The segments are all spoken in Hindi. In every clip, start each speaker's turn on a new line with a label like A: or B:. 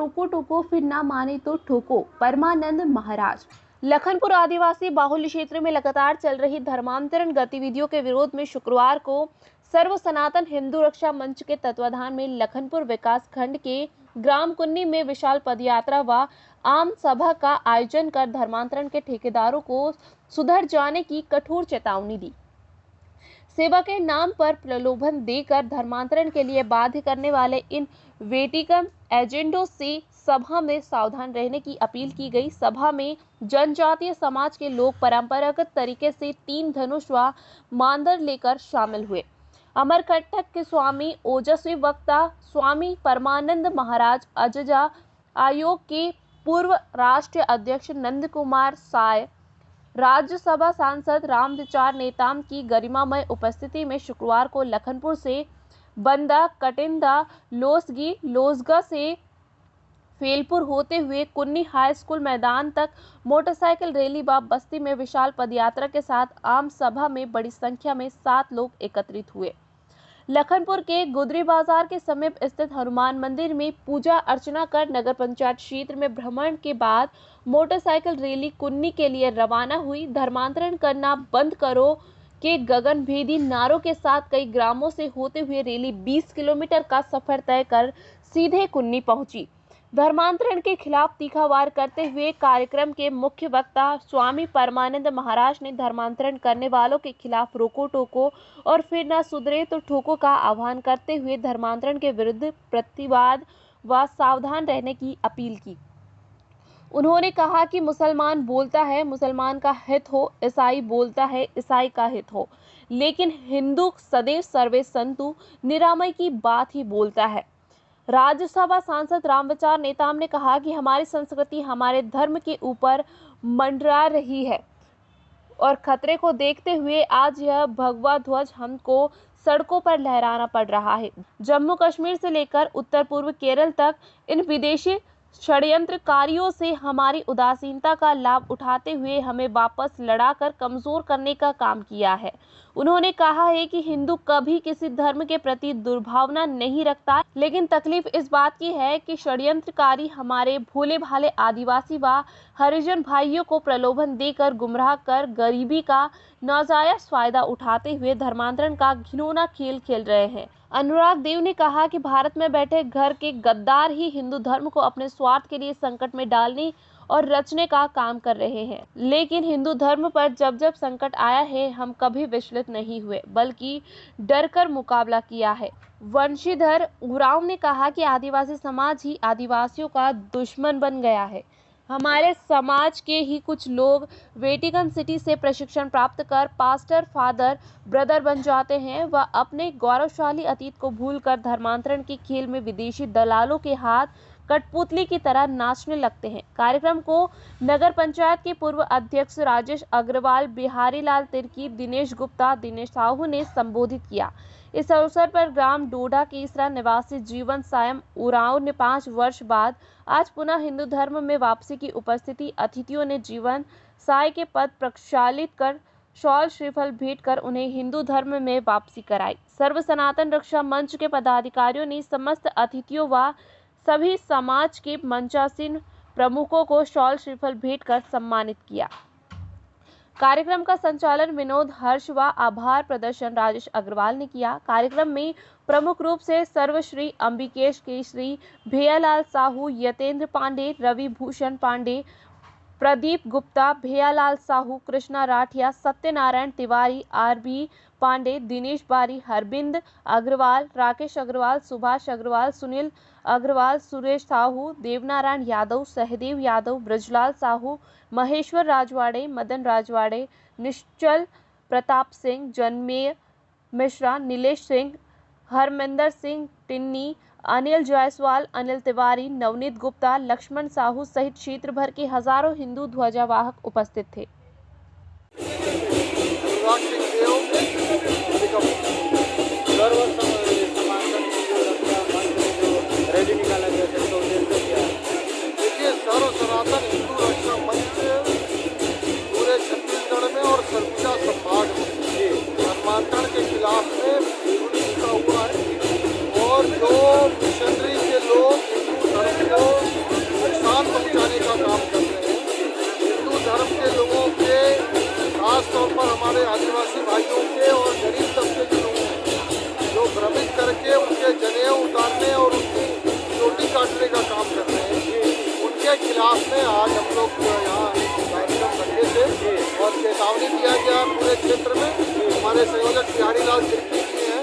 A: रोको टोको, फिर ना माने तो ठोको, परमानंद महाराज। लखनपुर आदिवासी बाहुल्य क्षेत्र में लगातार चल रही धर्मांतरण गतिविधियों के विरोध में शुक्रवार को सर्व सनातन हिंदू रक्षा मंच के तत्वाधान में लखनपुर विकास खंड के ग्राम कुन्नी में विशाल पदयात्रा व आम सभा का आयोजन कर धर्मांतरण के ठेकेदारों को सुधर जाने की कठोर चेतावनी दी। सेवा के नाम पर प्रलोभन देकर धर्मांतरण के लिए बाध्य करने वाले इन वेटिकन एजेंडों से सभा में सावधान रहने की अपील की गई। सभा में जनजातीय समाज के लोग परंपरागत तरीके से 3 धनुष व मांदर लेकर शामिल हुए। अमरकंटक के स्वामी ओजस्वी वक्ता स्वामी परमानंद महाराज, अजजा आयोग के पूर्व राष्ट्रीय अध्यक्ष नंद कुमार साय, राज्यसभा सांसद रामविचार नेताम की गरिमामय उपस्थिति में शुक्रवार को लखनपुर से बंदा कटिंदा लोसगी लोसगा से फेलपुर होते हुए कुन्नी हाई स्कूल मैदान तक मोटरसाइकिल रैली व बस्ती में विशाल पदयात्रा के साथ आम सभा में बड़ी संख्या में 7 लोग एकत्रित हुए। लखनपुर के गुदरी बाजार के समीप स्थित हनुमान मंदिर में पूजा अर्चना कर नगर पंचायत क्षेत्र में भ्रमण के बाद मोटरसाइकिल रैली कुन्नी के लिए रवाना हुई। धर्मांतरण करना बंद करो के गगनभेदी नारों के साथ कई ग्रामों से होते हुए रैली 20 किलोमीटर का सफर तय कर सीधे कुन्नी पहुंची। धर्मांतरण के खिलाफ तीखा वार करते हुए कार्यक्रम के मुख्य वक्ता स्वामी परमानंद महाराज ने धर्मांतरण करने वालों के खिलाफ रोको टोको और फिर न सुधरे तो ठोको का आह्वान करते हुए धर्मांतरण के विरुद्ध प्रतिवाद व सावधान रहने की अपील की। उन्होंने कहा कि मुसलमान बोलता है मुसलमान का हित हो, ईसाई बोलता है ईसाई का हित हो, लेकिन हिंदू सदैव सर्वे संतु निरामय की बात ही बोलता है। राज्यसभा सांसद रामविचार नेताम ने कहा कि हमारी संस्कृति हमारे धर्म के ऊपर मंडरा रही है और खतरे को देखते हुए आज यह भगवा ध्वज हमको सड़कों पर लहराना पड़ रहा है। जम्मू कश्मीर से लेकर उत्तर पूर्व केरल तक इन विदेशी षड्यंत्रकारियों से हमारी उदासीनता का लाभ उठाते हुए हमें वापस लड़ाकर कमजोर करने का काम किया है। उन्होंने कहा है कि हिंदू कभी किसी धर्म के प्रति दुर्भावना नहीं रखता, लेकिन तकलीफ इस बात की है कि षड्यंत्रकारी हमारे भोले भाले आदिवासी व हरिजन भाइयों को प्रलोभन देकर गुमराह कर गरीबी का नाजायज फायदा उठाते हुए धर्मांतरण का घिनौना खेल खेल रहे हैं। अनुराग देव ने कहा कि भारत में बैठे घर के गद्दार ही हिंदू धर्म को अपने स्वार्थ के लिए संकट में डालने और रचने का काम कर रहे हैं, लेकिन हिंदू धर्म पर जब जब संकट आया है हम कभी विचलित नहीं हुए बल्कि डरकर मुकाबला किया है। वंशीधर उरांव ने कहा कि आदिवासी समाज ही आदिवासियों का दुश्मन बन गया है। हमारे समाज के ही कुछ लोग वेटिकन सिटी से प्रशिक्षण प्राप्त कर पास्टर फादर ब्रदर बन जाते हैं व अपने गौरवशाली अतीत को भूलकर धर्मांतरण के खेल में विदेशी दलालों के हाथ कठपुतली की तरह नाचने लगते हैं। कार्यक्रम को नगर पंचायत के पूर्व अध्यक्ष राजेश अग्रवाल, बिहारी लाल तिर्की, दिनेश गुप्ता, दिनेश साहू ने संबोधित किया। इस अवसर पर ग्राम डोडा केसरा निवासी जीवन सायम उरांव ने 5 वर्ष बाद आज पुनः हिंदू धर्म में वापसी की उपस्थिति अतिथियों ने जीवन साय के पद प्रक्षालित कर शॉल श्रीफल भेंट कर उन्हें हिंदू धर्म में वापसी कराई। सर्व सनातन रक्षा मंच के पदाधिकारियों ने समस्त अतिथियों व सभी समाज के मंचासीन प्रमुखों को शॉल श्रीफल भेंट कर सम्मानित किया। कार्यक्रम का संचालन विनोद हर्ष व आभार प्रदर्शन राजेश अग्रवाल ने किया। कार्यक्रम में प्रमुख रूप से सर्वश्री अंबिकेश केसरी, भैयालाल साहू, यतेंद्र पांडे, रवि भूषण पांडे, प्रदीप गुप्ता, भैयालाल साहू, कृष्णा राठिया, सत्यनारायण तिवारी, आरबी पांडे, दिनेश बारी, हरबिंद अग्रवाल, राकेश अग्रवाल, सुभाष अग्रवाल, सुनील अग्रवाल, सुरेश साहू, देवनारायण यादव, सहदेव यादव, ब्रजलाल साहू, महेश्वर राजवाड़े, मदन राजवाड़े, निश्चल प्रताप सिंह, जन्मेय मिश्रा, नीलेश सिंह, हरमिंदर सिंह टिन्नी, अनिल जायसवाल, अनिल तिवारी, नवनीत गुप्ता, लक्ष्मण साहू सहित क्षेत्र भर के हजारों हिंदू ध्वजावाहक उपस्थित थे।
B: सर्व सनातन हिंदू रक्षा मंच पूरे छत्तीसगढ़ में और सरगुजा संभाग में धर्मांतरण के खिलाफ में जुटा हुआ है और जो मिशनरी के लोग हिंदू धर्म को तौर पर हमारे आदिवासी भाइयों के और गरीब तबके के लोगों हैं जो भ्रमित करके उनके जनेऊ उतारने और उनकी चोटी काटने का काम कर रहे हैं, उनके खिलाफ में आज हम लोग यहाँ कार्यक्रम रखे थे और चेतावनी दिया गया पूरे क्षेत्र में। हमारे संयोजक बिहारी लाल तिर्की जी हैं,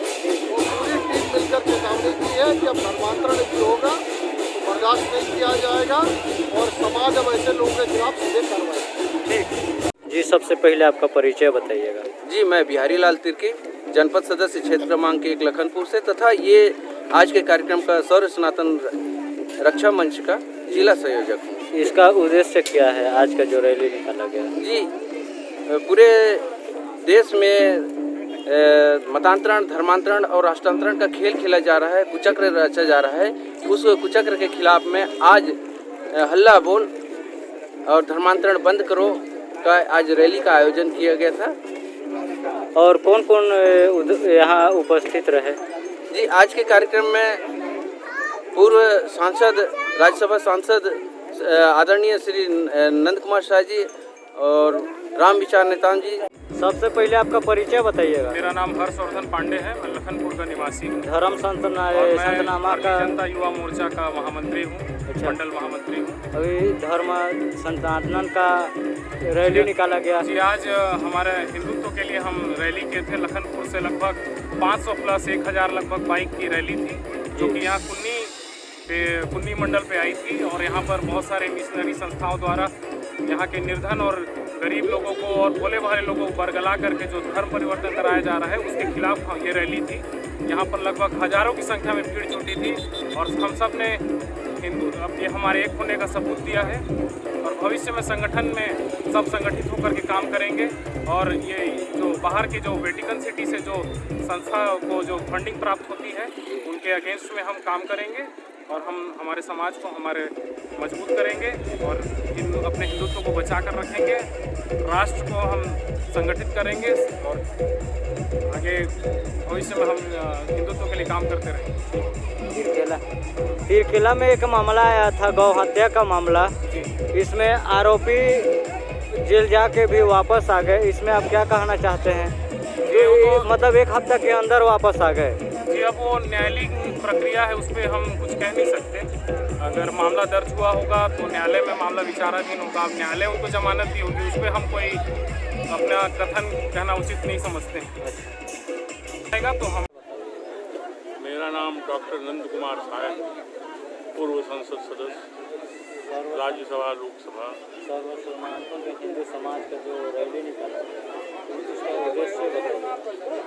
B: वो पूरी टीम मिलकर चेतावनी की है कि अब धर्मांतरण यदि होगा तो बर्दाश्त नहीं किया जाएगा और समाज अब ऐसे लोगों के खिलाफ सीधे कार्रवाई।
C: जी, सबसे पहले आपका परिचय बताइएगा।
D: जी, मैं बिहारी लाल तिर्की, जनपद सदस्य क्षेत्र क्रमांक 1 लखनपुर से तथा ये आज के कार्यक्रम का सौर सनातन रक्षा मंच का जिला संयोजक हूँ।
C: इसका उद्देश्य क्या है आज का जो रैली निकाला गया?
D: जी, पूरे देश में मतांतरण, धर्मांतरण और राष्ट्रांतरण का खेल खेला जा रहा है, कुचक्र रचा जा रहा है। उस कुचक्र के खिलाफ में आज हल्ला बोल और धर्मांतरण बंद करो का आज रैली का आयोजन किया गया था।
C: और कौन कौन यहाँ उपस्थित रहे?
D: जी, आज के कार्यक्रम में पूर्व सांसद, राज्यसभा सांसद आदरणीय श्री नंद कुमार शाह जी और राम विचार नेतान जी।
C: सबसे पहले आपका परिचय बताइएगा।
E: मेरा नाम हर्षवर्धन पांडे है, मैं लखनपुर का निवासी हूँ।
C: धर्म संतनामा का
E: जनता युवा मोर्चा का महामंत्री हूँ, मंडल महामंत्री हूँ।
C: अभी धर्म संतनातन का रैली निकाला गया।
E: जी, आज हमारे हिंदुत्व के लिए हम रैली किए थे। लखनपुर से लगभग 500 प्लस 1000 लगभग बाइक की रैली थी, जो कि यहाँ कुन्नी मंडल पे आई थी और यहाँ पर बहुत सारे मिशनरी संस्थाओं द्वारा यहाँ के निर्धन और गरीब लोगों को और भोले भाले लोगों को बरगला करके जो धर्म परिवर्तन कराया जा रहा है उसके खिलाफ ये रैली थी। यहाँ पर लगभग हजारों की संख्या में भीड़ जुटी थी और हम सब ने अब ये हमारे एक होने का सबूत दिया है और भविष्य में संगठन में सब संगठित होकर के काम करेंगे और ये जो बाहर की जो वेटिकन सिटी से जो संस्था को जो फंडिंग प्राप्त होती है उनके अगेंस्ट में हम काम करेंगे और हम हमारे समाज को हमारे मजबूत करेंगे और अपने हिंदुत्व को बचा कर रखेंगे, राष्ट्र को हम संगठित करेंगे और आगे भविष्य में हम हिंदुत्व के लिए काम करते रहेंगे।
C: तिरकेला में एक मामला आया था, गौ हत्या का मामला। इसमें आरोपी जेल जाके भी वापस आ गए, इसमें आप क्या कहना चाहते हैं? मतलब एक हफ्ते के अंदर वापस आ गए।
E: जी, अब वो न्यायालयिक प्रक्रिया है, उस पर हम कुछ कह नहीं सकते। अगर मामला दर्ज हुआ होगा तो न्यायालय में मामला विचाराधीन होगा। अब न्यायालय उनको जमानत दी होगी, उस पर हम कोई अपना कथन कहना उचित नहीं समझते हैं। तो हम
F: मेरा नाम डॉक्टर नंद कुमार शाह है, पूर्व संसद सदस्य, राज्यसभा, लोकसभा।
C: हिंदू समाज का जो रैली निकाला उसका उद्देश्य बताइए।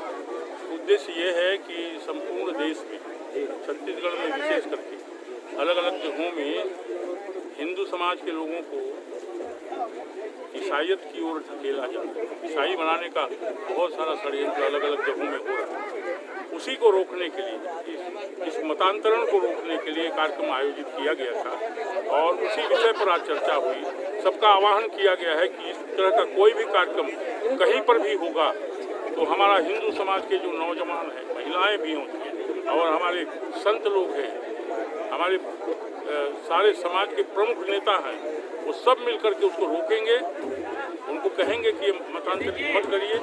F: उद्देश्य ये है कि संपूर्ण देश में, छत्तीसगढ़ में विशेष करके अलग अलग जगहों में हिंदू समाज के लोगों को ईसाइयत की ओर धकेला जा रहा है। ईसाई बनाने का बहुत सारा षड्यंत्र अलग अलग जगहों में हो रहा है। उसी को रोकने के लिए, इस मतांतरण को रोकने के लिए कार्यक्रम आयोजित किया गया था और उसी विषय पर आज चर्चा हुई। सबका आह्वान किया गया है कि इस तरह का कोई भी कार्यक्रम कहीं पर भी होगा तो हमारा हिंदू समाज के जो नौजवान हैं, महिलाएं भी होंगी और हमारे संत लोग हैं, हमारे सारे समाज के प्रमुख नेता हैं, वो सब मिलकर के उसको रोकेंगे। उनको कहेंगे कि मतांतरित मत करिए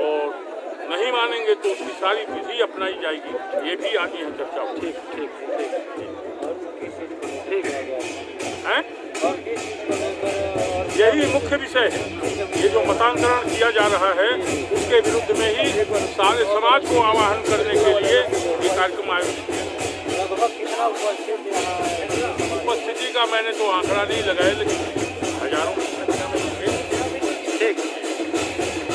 F: और नहीं मानेंगे तो उसकी सारी विधि अपनाई जाएगी। ये भी आगे यहाँ चर्चा होगी। यही मुख्य विषय है। ये जो मतांतरण किया जा रहा है उसके विरुद्ध में ही सारे समाज को आह्वान करने के लिए ये कार्यक्रम आयोजित किया। उपस्थिति का मैंने तो आंकड़ा नहीं लगाया, लेकिन हजारों